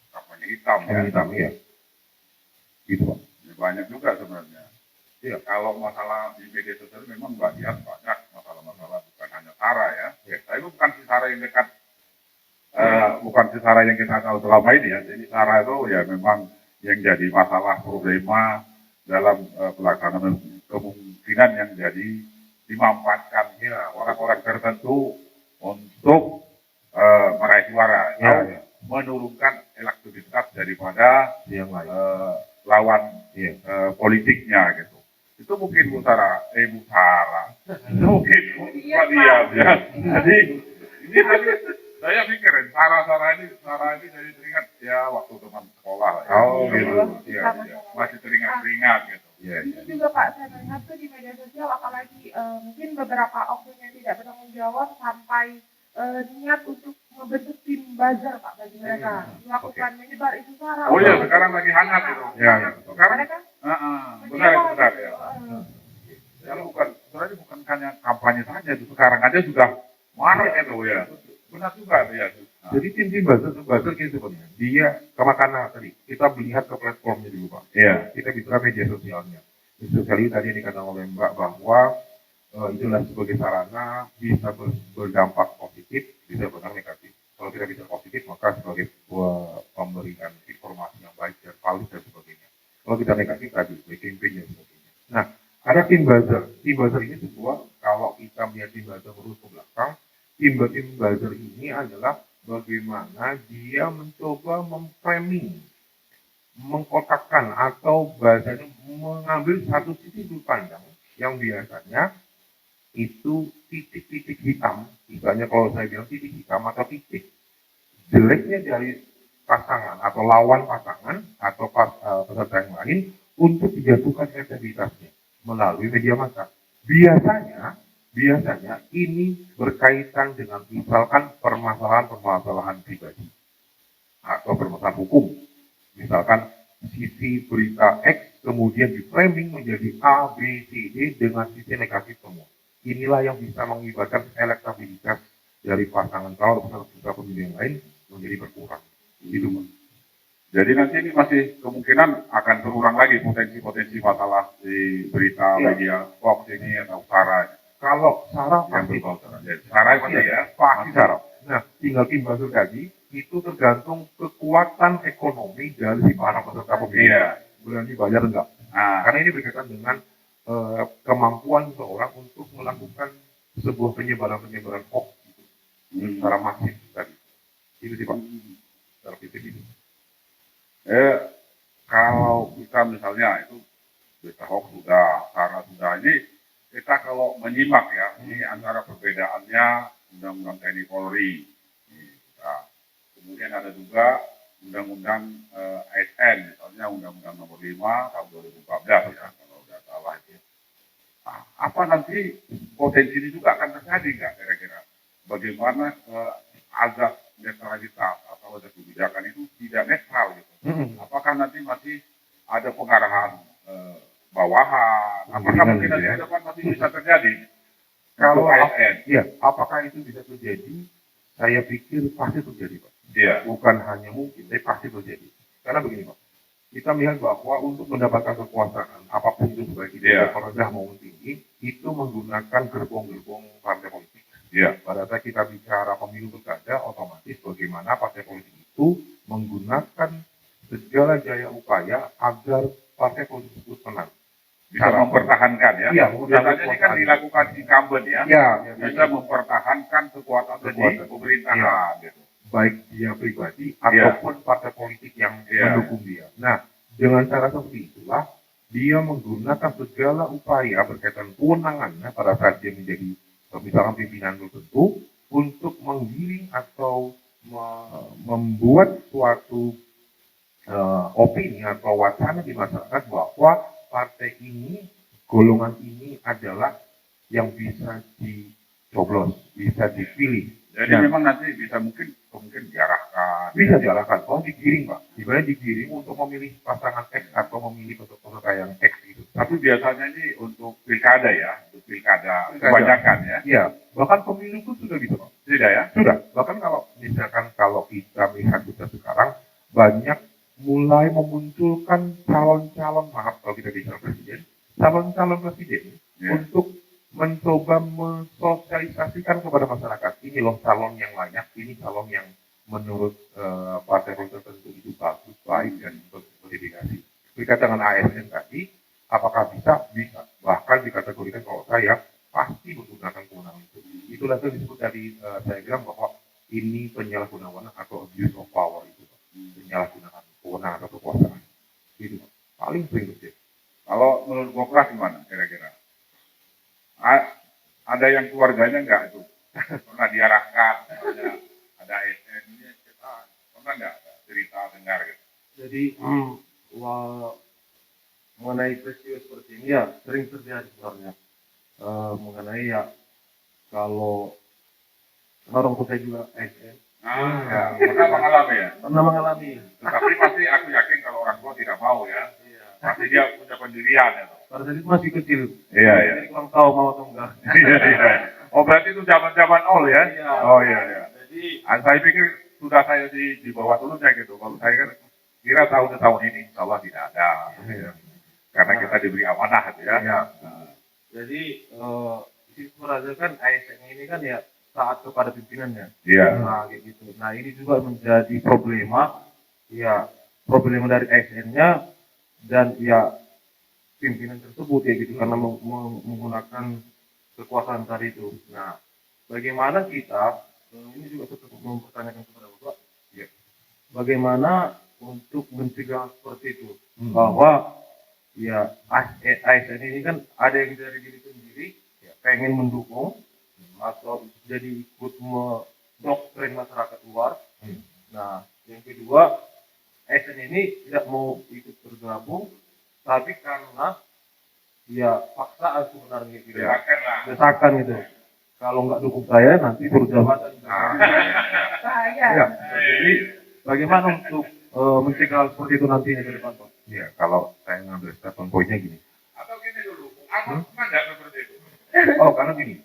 kampanye hitam ya. Hitam ya. Gitu Pak. Ya, banyak juga sebenarnya. Ya. Kalau masalah di media sosial memang banyak masalah-masalah bukan hanya sara ya. Tapi bukan si sara yang dekat, bukan si sara yang kita tahu selama ini ya. Jadi sara itu ya memang yang jadi masalah problema dalam pelaksanaan kemungkinan yang jadi dimanfaatkannya orang-orang tertentu untuk meraih suara atau menurunkan elektabilitas daripada yang lain lawan politiknya gitu. Itu mungkin Musara itu mungkin Iya, ya. Pak. Jadi ini tadi saya pikirin Sarah ini jadi teringat ya waktu teman sekolah ya. Oh, gitu. Iya. Masih teringat gitu. Iya. Itu juga Pak, saya melihat tuh di media sosial apalagi mungkin beberapa oknum yang tidak bertanggung jawab sampai niat untuk membentuk tim buzzer Pak bagi mereka melakukan menyebar isu sara. Oh iya, sekarang lagi hangat itu. Ya. Sekarang Mereka benar ya. Ya sebenarnya bukan hanya kampanye saja, itu sekarang aja sudah marak itu ya. Benar juga ya. Jadi tim buzzer gitu sebenarnya. Dia kemana tadi kita melihat ke platformnya dulu Pak. Iya. Kita bicara media sosialnya. Media sosial ini tadi dikatakan oleh Mbak bahwa itulah sebagai sarana bisa berdampak positif, bisa berdampak negatif. Kalau kita bicara positif maka sebagai pemberian informasi yang baik dan valid dan sebagainya. Kalau kita negatif tadi sebagai campaign dan sebagainya. Nah, ada tim buzzer. Tim buzzer ini sebuah kalau kita melihat tim buzzer terus ke belakang, tim buzzer ini adalah bagaimana dia mencoba memframing, mengkotakkan atau bahasanya mengambil satu sisi sudut pandang yang biasanya itu titik-titik hitam, misalnya kalau saya bilang titik hitam atau titik jeleknya dari pasangan atau lawan pasangan atau peserta yang lain untuk dijatuhkan elektabilitasnya melalui media massa. Biasanya ini berkaitan dengan misalkan permasalahan pribadi atau permasalahan hukum. Misalkan sisi berita X kemudian di framing menjadi A, B, C, D dengan sisi negatif semua. Inilah yang bisa mengibarkan elektabilitas dari pasangan calon atau peserta pemilu yang lain menjadi berkurang. Gitu, Mas. Jadi nanti ini masih kemungkinan akan berulang lagi potensi-potensi masalah di berita media hoax ini atau sara. Kalau sara Yang pasti berbau sara. Sara pasti ya. pasti sara. Nah, tinggal tim buzzer tadi itu tergantung kekuatan ekonomi dari para peserta pemilu. Iya. Berani bayar enggak? Nah, Karena ini berkaitan dengan kemampuan seorang untuk melakukan sebuah penyebaran hoax gitu, secara masif tadi. Itu sih Pak, secara titik itu. kalau kita misalnya itu berita hoax sudah, sara sudah, ini kita kalau menyimak ya, ini antara perbedaannya Undang-Undang TNI Polri, kemudian ada juga Undang-Undang ASN, misalnya Undang-Undang Nomor 5 tahun 2014 ya, kalau udah salah itu. Nah, apa nanti potensi ini juga akan terjadi nggak kira-kira? Bagaimana azas netralitas atau azas kebijakan itu tidak netral gitu? Apakah nanti masih ada pengarahan bawahan? Apakah mungkin nanti ke depan masih bisa terjadi? Kalau ASN, iya, apakah itu bisa terjadi? Saya pikir pasti terjadi Pak. iya, Bukan hanya mungkin, tapi pasti terjadi. Karena begini Pak, kita melihat bahwa untuk mendapatkan kekuasaan apapun itu baik itu rendah maupun tinggi, itu menggunakan gerbong-gerbong partai politik. iya, Pada saat kita bicara pemilu pilkada, otomatis bagaimana partai politik itu menggunakan segala daya upaya agar partai politik tersebut menang. bisa mempertahankan ya. Iya, Biasanya ini kan dilakukan incumbent ya. Ya, Bisa mempertahankan kekuatan di pemerintahan gitu. baik dia pribadi Iya. ataupun partai politik yang Iya. mendukung dia. Nah, dengan cara seperti itulah dia menggunakan segala upaya berkaitan kewenangannya pada saat dia menjadi misalkan pimpinan tertentu untuk menggiring atau membuat suatu opini atau wacana di masyarakat bahwa partai ini, golongan ini adalah yang bisa dicoblos, bisa dipilih. Jadi memang nanti bisa mungkin diarahkan. Bisa diarahkan, digiring Pak. Ibaratnya digiring untuk memilih pasangan X atau memilih peserta yang X gitu. Tapi biasanya ini untuk pilkada ya, untuk pilkada kebanyakan ya. Iya, bahkan pemilu pun sudah gitu Pak. Tidak ya? Sudah. Bahkan kalau kita melihat kita sekarang banyak mulai memunculkan calon-calon, maaf kalau kita bicara presiden, calon-calon presiden untuk mencoba mensosialisasikan kepada masyarakat, ini loh calon yang layak, ini calon yang menurut partai tertentu itu bagus, baik dan berdedikasi. Berkaitan dengan ASN tadi, apakah bisa? Bisa. Bahkan dikategorikan kalau saya pasti menggunakan kewenangan itu. Itulah yang disebut tadi saya bilang bahwa ini penyalahgunaan atau abuse of power itu, penyalahgunaan kewenangan atau kekuasaan. Itu paling sering terjadi. Kalau menurut Gopras gimana kira-kira? Ada yang keluarganya enggak itu pernah diarahkan, ada ASN ini kita pernah enggak cerita dengar gitu? Jadi mengenai peristiwa seperti ini ya sering terjadi sebenarnya. Mengenai ya kalau orang tua saya juga ASN. Pernah mengalami ya? Pernah mengalami. Tapi pasti aku yakin kalau orang tua tidak mau ya, pasti dia punya pendirian ya. Pada saat itu masih kecil. Iya. Jadi kurang tahu mau atau enggak. Iya. Oh berarti itu zaman-zaman ya? Iya. Oh iya. Jadi Saya pikir sudah saya di bawah turunnya gitu. Kalau saya kan kira tahun ini insya Allah tidak ada. Ya. Karena kita diberi amanah gitu ya. Jadi itu sebenarnya kan ASN ini kan ya taat kepada pimpinannya. Iya. Nah, kayak gitu. Nah, ini juga menjadi problema dari ASN-nya dan pimpinan tersebut ya gitu karena menggunakan kekuasaan tadi itu. Nah, bagaimana kita ini juga tetap mempertanyakan kepada Bapak, bagaimana untuk mencegah seperti itu bahwa ASN ini kan ada yang dari diri sendiri pengen mendukung atau jadi ikut mendoktrin masyarakat luar. Nah, yang kedua ASN ini tidak mau ikut bergabung tapi karena paksaan sebenarnya gitu desakan gitu. Kalau nggak dukung saya nanti turun jabatan. Bahaya. Jadi Bagaimana untuk mencegah seperti itu nantinya ke depan, Pak? ya kalau saya ngambil statement poinnya gini. Atau gini dulu, apa enggak seperti itu? Oh karena gini,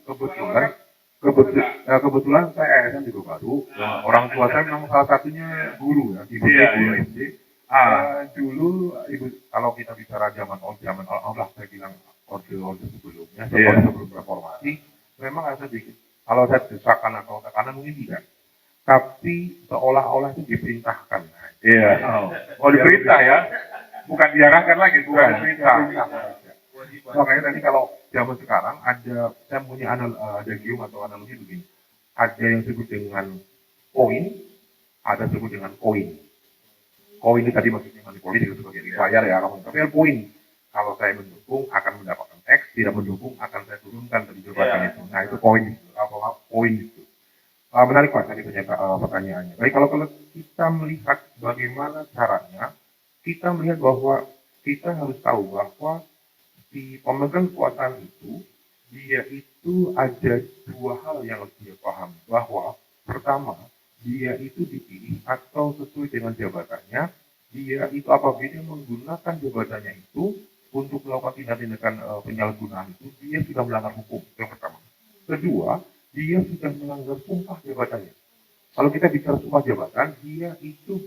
kebetulan saya ASN juga baru. Orang tua saya memang salah satunya guru ya, ibu saya guru SD. Dulu ibu kalau kita bicara zaman Allah saya bilang orde sebelumnya, sebelum reformasi, memang ada sedikit. Kalau saya desakan atau tekanan mungkin tidak, tapi seolah-olah itu diperintahkan. Iya. Oh diperintah ya? Bukan diarahkan lagi, bukan diperintah. Makanya tadi kalau zaman sekarang saya punya adagium atau analogi begini. Ada yang disebut dengan koin, ada disebut dengan koin. Koin ini tadi maksudnya manipulasi sebagai dibayar ya, tapi poin. Kalau saya mendukung akan mendapatkan X, tidak mendukung akan saya turunkan dari jabatan itu. Nah itu poin itu, poin itu. Menarik Pak tadi pertanyaannya. Baik kalau kita melihat bagaimana caranya, kita melihat bahwa kita harus tahu bahwa di pemegang kekuasaan itu, dia itu ada dua hal yang harus dia pahami. Bahwa pertama, dia itu dipilih atau sesuai dengan jabatannya, dia itu apabila menggunakan jabatannya itu untuk melakukan tindakan penyalahgunaan itu, dia sudah melanggar hukum. Yang pertama. Kedua, dia sudah melanggar sumpah jabatannya. Kalau kita bicara sumpah jabatan, dia itu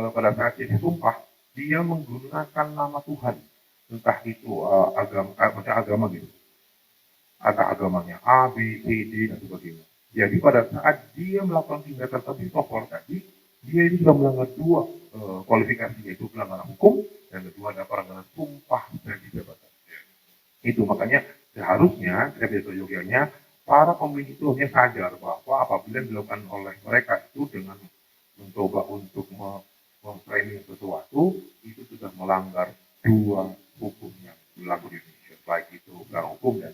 pada saat dia disumpah, dia menggunakan nama Tuhan. Entah itu agama gitu. Ada agamanya A, B, C, D, dan sebagainya. Jadi pada saat dia melakukan tindakan topor tadi, dia itu sudah melanggar dua kualifikasi, yaitu pelanggaran hukum, dan kedua ada pelanggaran sumpah dari jabatan. Itu makanya seharusnya, saya biasa yogianya, para pemimpin itu hanya sadar bahwa apabila dilakukan oleh mereka itu dengan mencoba untuk memframing sesuatu, itu sudah melanggar dua hukum yang berlaku di Indonesia, baik itu pelanggaran hukum dan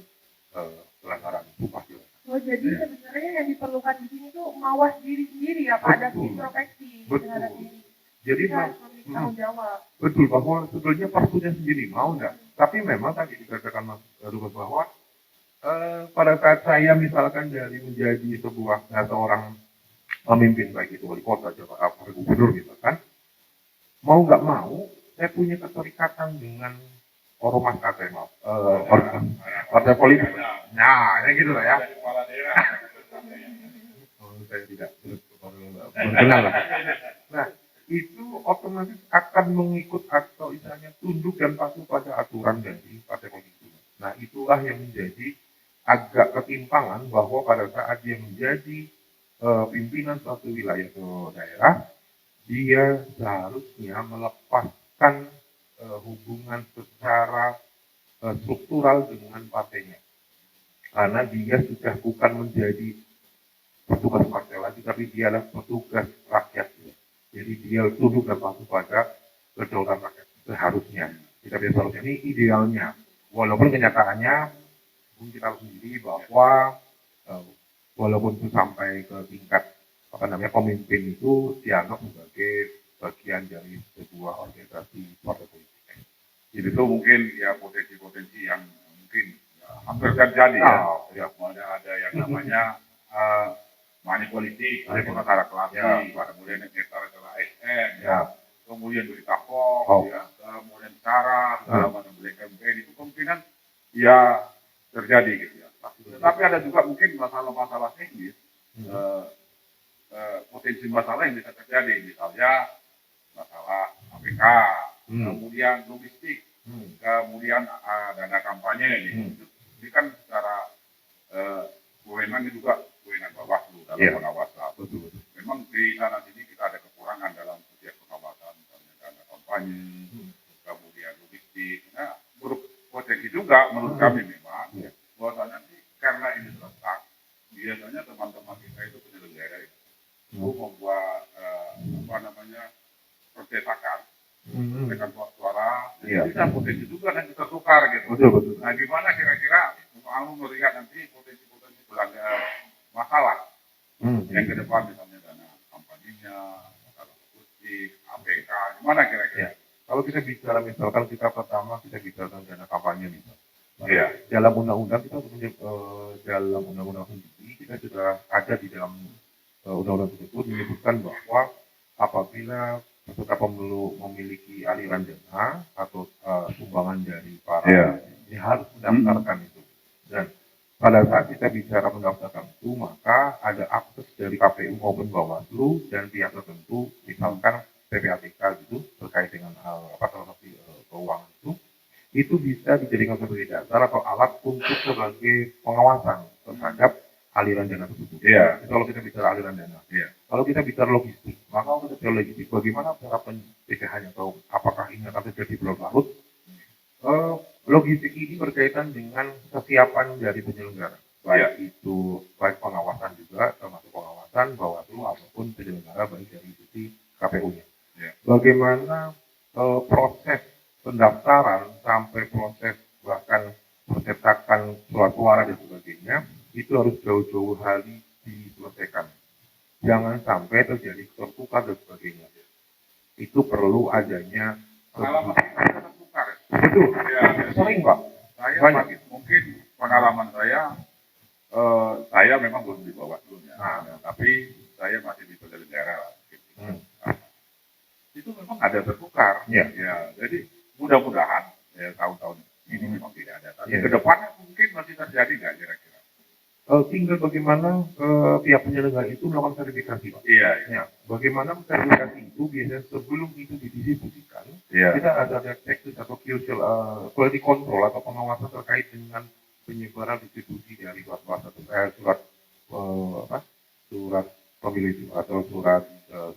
pelanggaran sumpah jabatan. Oh, jadi sebenarnya yang diperlukan di sini tuh mawas diri sendiri ya Pak, dan Betul. introspeksi Betul. terhadap diri. Jadi Kita harus memiliki tanggung jawab. betul bahwa sebetulnya perpunya sendiri mau enggak, tapi memang tadi dikatakan Mas Ruben bahwa pada saat saya misalkan dari menjadi seorang pemimpin baik itu wali kota, jabat gubernur misalkan, mau nggak mau saya punya keterikatan dengan ormas atau partai politik. Nah, ya gitu lah ya. Kepala daerah. Saya tidak berkenan lah. Nah, itu otomatis akan mengikut atau istilahnya tunduk dan patuh pada aturan dari partai politik. Nah, itulah yang menjadi agak ketimpangan bahwa pada saat dia menjadi pimpinan suatu wilayah atau daerah, dia seharusnya melepaskan hubungan secara struktural dengan partainya. Karena dia sudah bukan menjadi petugas partai lagi, tapi dia adalah petugas rakyat. Jadi dia tunduk dan patuh pada kedaulatan rakyat seharusnya. Kita bisa seharusnya ini idealnya. Walaupun kenyataannya kita tahu sendiri bahwa walaupun itu sampai ke tingkat pemimpin itu dianggap sebagai bagian dari sebuah organisasi partai politik. Jadi itu mungkin ya potensi-potensi yang mungkin ya, hampir terjadi ya. Ada yang namanya money politik, masalah kelasi, kemudian yang kita adalah ASN, ya. Kemudian berita hoax, ya, kemudian cara, segala macam black campaign itu kemungkinan ya terjadi gitu ya. Tapi ada juga mungkin masalah-masalah teknis, potensi masalah yang bisa terjadi, misalnya masalah APK, kemudian logistik, kemudian dana kampanye ini kan secara wewenangnya juga wewenang Bawaslu dalam pengawasan. Memang di sana sini kita ada kekurangan dalam setiap pengawasan, misalnya dana kampanye, kemudian logistik. Nah, berpotensi juga menurut kami memang bahwasanya karena ini serentak, biasanya teman-teman kita itu penyelenggara itu membuat percetakan dengan suara, bisa potensi juga nanti tertukar gitu. Betul. Nah, gimana kira-kira kamu melihat nanti potensi-potensi belanja masalah yang ke depan, misalnya dana kampanyenya, masalah logistik, APK, gimana kira-kira? Kalau kita bicara misalkan pertama kita bicara tentang dana kampanye misalnya. Iya. Dalam undang-undang kita dalam undang-undang sendiri kita sudah ada di dalam undang-undang tersebut menyebutkan bahwa apabila peserta pemilu memiliki aliran dana atau sumbangan dari para ini harus mendaftarkan itu. Dan pada saat kita bicara mendaftarkan itu, maka ada akses dari KPU maupun Bawaslu dan pihak tertentu, misalkan PPATK gitu terkait dengan transaksi keuangan itu bisa dijadikan sebagai dasar atau alat untuk sebagai pengawasan terhadap aliran dana tersebut. Iya. Kalau kita bicara aliran dana. Iya. Kalau kita bicara logistik, maka untuk bicara logistik, bagaimana cara pencegahannya atau apakah ini akan terjadi berlarut? Logistik ini berkaitan dengan kesiapan dari penyelenggara, baik itu baik pengawasan juga, termasuk pengawasan Bawaslu ataupun penyelenggara baik dari sisi KPU-nya. Iya. Bagaimana proses pendaftaran sampai proses bahkan pencetakan surat suara dan sebagainya itu harus jauh-jauh hari diselesaikan. Jangan sampai terjadi tertukar dan sebagainya. Itu perlu adanya Pengalaman kita tertukar. Betul. Ya, Sering Pak. saya Banyak. mungkin pengalaman saya memang belum di Bawaslu ya. Tapi saya masih di penyelenggara lah. Itu memang ada tertukar. Ya. Jadi mudah-mudahan ya, tahun-tahun ini memang tidak ada. Tapi ke depannya mungkin masih terjadi nggak kira-kira? Tinggal bagaimana pihak penyelenggara itu melakukan verifikasi Pak. Iya. Ya, bagaimana verifikasi itu biasanya sebelum itu didistribusikan, kita ada checklist atau quality control atau pengawasan terkait dengan penyebaran distribusi dari surat pemilu itu atau surat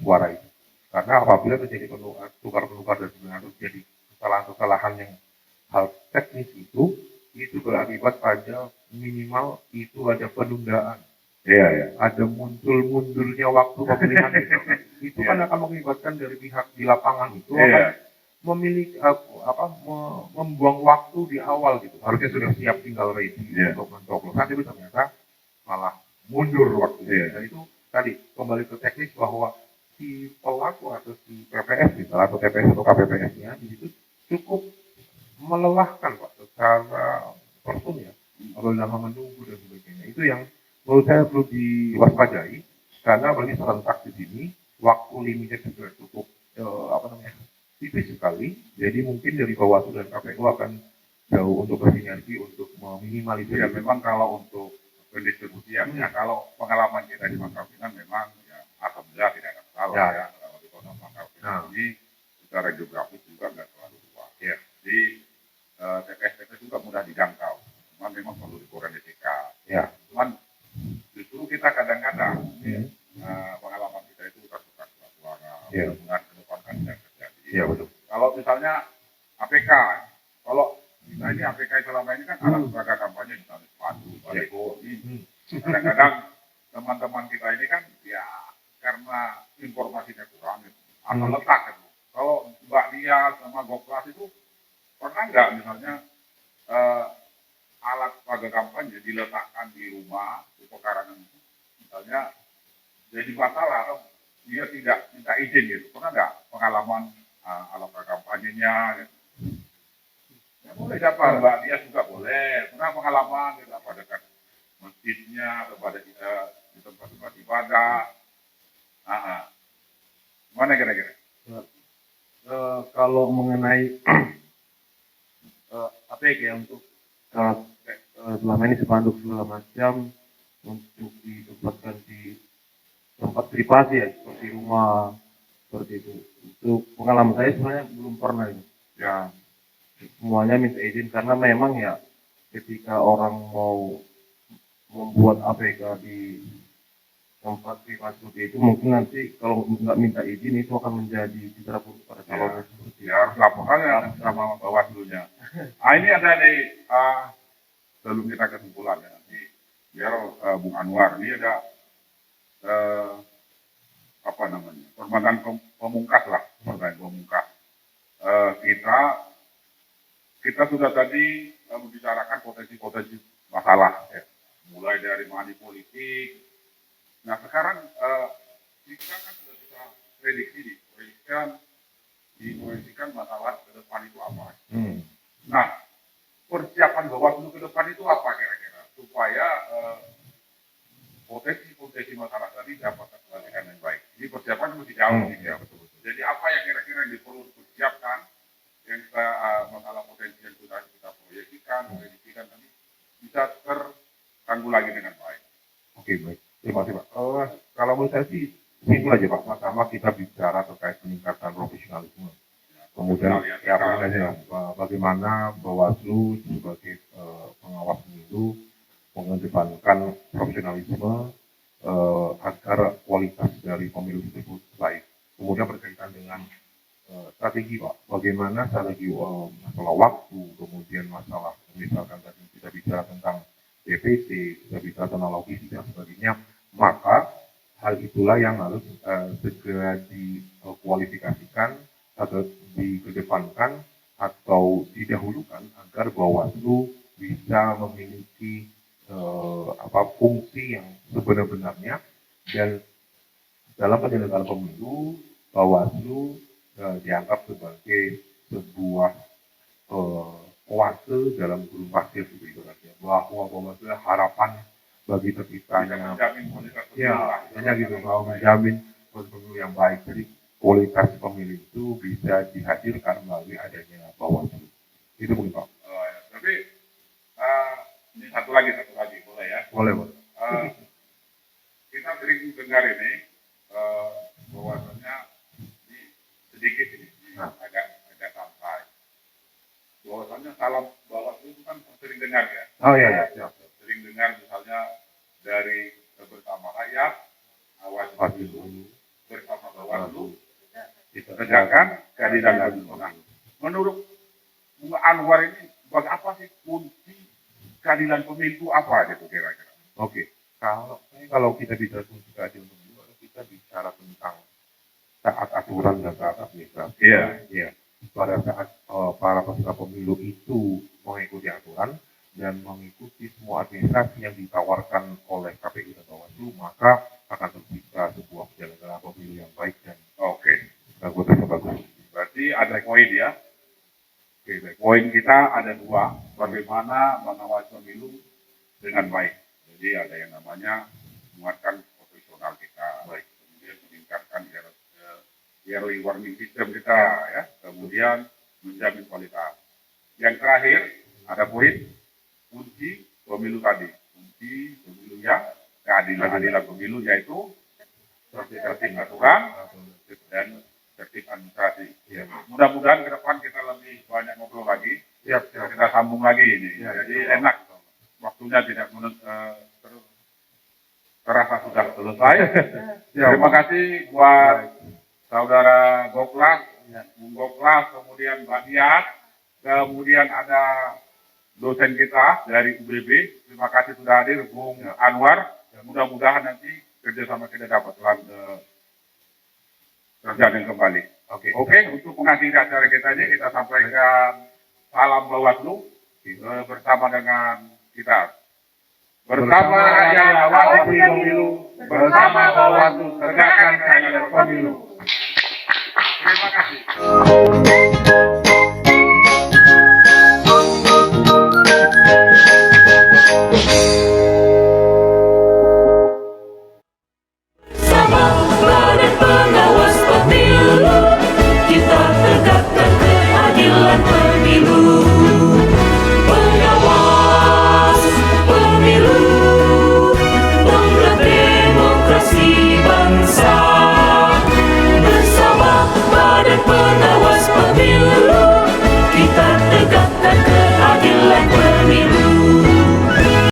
suara itu. Karena apabila terjadi tukar-penukar dan sebenarnya terjadi kesalahan-kesalahan yang hal teknis itu berakibat pada minimal itu ada penundaan. Iya. Ada mundurnya waktu pemilihan itu. Itu kan akan mengakibatkan dari pihak di lapangan itu akan memiliki membuang waktu di awal gitu. Harusnya sudah siap tinggal ready Iya. untuk mencoblos. Tapi ternyata malah mundur waktunya. Iya. Dan itu tadi kembali ke teknis bahwa si pelaku atau si PPS misalnya atau TPS atau KPPS-nya di situ cukup melelahkan Pak secara person ya, apabila lama menunggu dan sebagainya. Itu yang menurut saya perlu diwaspadai karena apalagi serentak di sini waktu limitnya juga cukup tipis sekali. Jadi mungkin dari Bawaslu dan KPU akan jauh untuk bersinergi untuk meminimalisir. Ya memang kalau untuk pendistribusian, ya kalau pengalaman kita di Pangkal Pinang memang ya alhamdulillah tidak ada masalah ya. Kalau di kota Pangkal Pinang ini secara geografis juga nggak terlalu luas. Ya. Jadi TPS-TPS juga mudah dijangkau. Cuman memang perlu dikoordinasikan. Ya. Cuman justru kita kadang-kadang pengalaman kita itu suka suara. Ya. Mudah ke depan kan tidak terjadi. Iya betul. Kalau misalnya APK, kalau kita ini APK selama ini kan alat peraga kampanye misalnya sepatu, baliho, ini. Kadang-kadang teman-teman kita ini kan ya karena informasinya kurang gitu, atau letak kan. Kalau Mbak Dia sama Goplas itu pernah nggak misalnya alat peraga kampanye diletakkan di rumah di pekarangan itu, misalnya jadi masalah atau dia tidak minta izin gitu, pernah nggak pengalaman alat peraga kampanyenya gitu? Ya boleh siapa, Mbak Dia juga boleh. Pernah pengalaman gitu apa dekat masjidnya atau pada kita di tempat-tempat ibadah. Mana kira-kira? Kalau mengenai APK ya untuk selama ini spanduk segala macam untuk ditempatkan di tempat privasi ya seperti rumah seperti itu. Untuk pengalaman saya sebenarnya belum pernah ini. Ya semuanya minta izin karena memang ya ketika orang mau membuat APK di tempat privasi seperti itu mungkin nanti kalau nggak minta izin itu akan menjadi citra buruk pada calonnya seperti Ya harus laporkan ya sama Bawaslu-nya. Ini ada nih sebelum kita kesimpulan ya nanti biar Bung Anwar ini ada apa namanya pertanyaan pemungkas lah, pertanyaan pemungkas. Kita sudah tadi membicarakan potensi-potensi masalah ya, mulai dari money politik. Nah sekarang kita kan sudah bisa diproyeksikan masalah ke depan itu apa. Nah persiapan Bawaslu ke depan itu apa kira-kira supaya potensi masalah tadi dapat terselesaikan dengan baik. Ini persiapan mesti jauh ya betul-betul. Jadi apa yang kira-kira yang perlu dipersiapkan yang kita masalah potensi yang sudah kita proyeksikan tadi bisa tertanggulangi dengan baik. Oke baik. Terima kasih Pak. Kalau menurut saya sih simpel aja Pak. Pertama kita bicara terkait peningkatan profesionalisme. Kemudian ya bagaimana Bawaslu sebagai pengawas pemilu mengedepankan profesionalisme agar kualitas dari pemilu tersebut baik. Kemudian berkaitan dengan strategi Pak, bagaimana strategi masalah waktu, kemudian masalah misalkan tadi kita bicara tentang DPT, kita bicara tentang logistik dan sebagainya, maka hal itulah yang harus segera dikualifikasikan atau dikedepankan atau didahulukan agar Bawaslu bisa memiliki fungsi yang sebenar-benarnya dan dalam penyelenggaraan pemilu Bawaslu dianggap sebagai sebuah oase dalam gurun pasir begitu bahwa Bawaslu harapan bagi terciptanya ya hanya gitu bahwa menjamin pemilu yang baik. Jadi kualitas pemilu itu bisa dihadirkan melalui adanya Bawaslu. Itu mungkin Pak. Tapi ini satu lagi boleh ya? Boleh. Kita sering dengar ini bahwasanya sedikit ini agak santai. Bahwasanya salam Bawaslu itu kan sering dengar ya. Oh iya. Sering dengar misalnya dari bersama rakyat, Bawaslu bersama Bawaslu tegakkan keadilan dan kebenaran. Menurut Bung Anwar ini apa sih kunci keadilan pemilu apa gitu kira-kira? Oke. Kalau kita bicara kunci keadilan pemilu, kita bicara tentang taat aturan dan taat administrasi. Iya. pada saat para peserta pemilu itu mengikuti aturan dan mengikuti semua administrasi yang ditawarkan oleh KPU dan Bawaslu, maka akan tercipta sebuah penyelenggaraan pemilu yang baik dan Oke. bagus. Berarti ada poin ya. Oke, baik. Poin kita ada dua. Bagaimana mengawal pemilu dengan baik. Jadi ada yang namanya menguatkan profesional kita, baik. Kemudian meningkatkan early warning system kita, ya. Kemudian menjamin kualitas. Yang terakhir ada poin kunci pemilu tadi. Kunci pemilu yang keadilan pemilu yaitu tertib aturan dan tertib administrasi. Ya. Mudah-mudahan ke depan kita lebih banyak ngobrol lagi. Siap. Kita sambung lagi ini. Ya, Jadi enak. Waktunya tidak terasa sudah selesai. Terima kasih buat saudara Goklas, Bung Goklas, kemudian Mbak Diat, kemudian ada dosen kita dari UBB. Terima kasih sudah hadir, Bung Anwar. Mudah-mudahan nanti kerjasama kita dapat terjalin kembali. Oke, untuk mengakhiri acara kita ini kita sampaikan salam Bawaslu bersama dengan kita. Bersama rakyat awal pemilu, bersama Bawaslu tegakkan keadilan pemilu. Terima kasih.